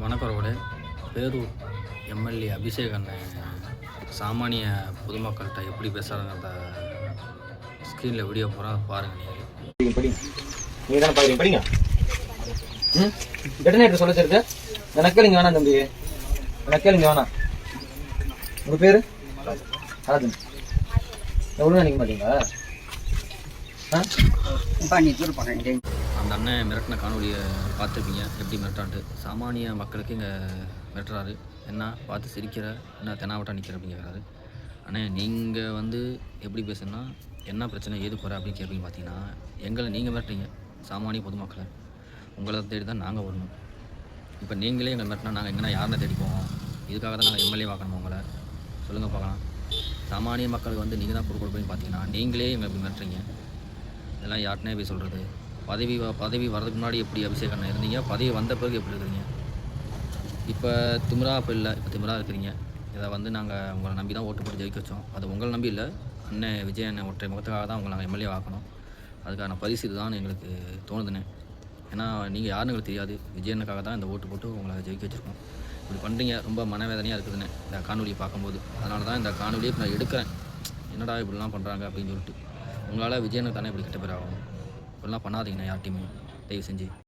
வணக்கரோட Perur MLA Abhishek அண்ணன் சாமானிய பொதுமக்கள்கிட்ட எப்படி பேசுகிறாங்கிறத ஸ்க்ரீனில் வீடியோ போகிறோம் பாருங்கள். நீங்கள் படிங்க, நீங்கள் தானே பார்க்குறீங்க, படிங்க. டெட்டனேட்டர் சொல்ல தெரியுது. நக்கலிங்க வேணாம் தம்பி, நக்கலிங்க வேணாம். உங்கள் பேர் ராஜன். எவ்வளோ நினைக்க மாட்டீங்களா? அந்த அண்ணன் மிரட்டின காணொலியை பார்த்துருப்பீங்க, எப்படி மிரட்டான்ட்டு. சாமானிய மக்களுக்கு இங்கே மிரட்டுறாரு. என்ன பார்த்து சிரிக்கிற, என்ன தெனாவட்டா நிற்கிற அப்படிங்கிறாரு. ஆனால் நீங்கள் வந்து எப்படி பேசுனா என்ன பிரச்சனை, ஏது குறை அப்படின்னு கேட்பீங்க. பார்த்தீங்கன்னா எங்களை நீங்கள் மிரட்டுறீங்க, சாமானிய பொதுமக்களை. உங்களை தேடி தான் நாங்கள் வரணும். இப்போ நீங்களே எங்களை மிரட்டினா நாங்கள் எங்கன்னா யாருன்னு தேடி போவோம்? இதுக்காக தான் நாங்கள் எம்எல்ஏ பார்க்கணும். உங்களை சொல்லுங்கள் பார்க்கலாம். சாமானிய மக்களுக்கு வந்து நீங்கள் தான் பொறுப்பு கொடுப்பீங்க. பார்த்தீங்கன்னா நீங்களே எங்களை எப்படி மிரட்டுறீங்க? இதெல்லாம் யார்ட்டனே போய் சொல்கிறது? பதவி வர்றதுக்கு முன்னாடி எப்படி அபிஷேக் அண்ணன் இருந்தீங்க, பதவி வந்த பிறகு எப்படி இருக்கிறீங்க? இப்போ திமிரா இப்போ இல்லை, இப்போ திமிரா இருக்கிறீங்க. இதை வந்து நாங்கள் உங்களை நம்பி தான் ஓட்டு போட்டு ஜெயிக்க வச்சோம். அது உங்களை நம்பி இல்லை, அண்ணன் விஜய் அண்ணன் ஒற்றை முகத்துக்காக தான் உங்களை நாங்கள் எம்எல்ஏ ஆக்கணும். அதுக்கான பரிசு இதுதான் எங்களுக்கு தோணுதுண்ணே. ஏன்னா நீங்கள் யாருன்னு எங்களுக்கு தெரியாது. விஜய் அண்ணனுக்காக தான் இந்த ஓட்டு போட்டு உங்களை ஜெயிக்க வச்சுருக்கோம். இப்படி பண்ணுறீங்க, ரொம்ப மனவேதனையாக இருக்குதுண்ணே இந்த காணொலியை பார்க்கும்போது. அதனால தான் இந்த காணொலியை இப்போ நான் எடுக்கிறேன். என்னடா இப்படிலாம் பண்ணுறாங்க அப்படின்னு சொல்லிட்டு. உங்களால் விஜயனுக்கு தானே இப்படி கெட்ட பேர் ஆகும். இப்படிலாம் பண்ணாதீங்கண்ணா யார்ட்டையுமே, தயவு செஞ்சு.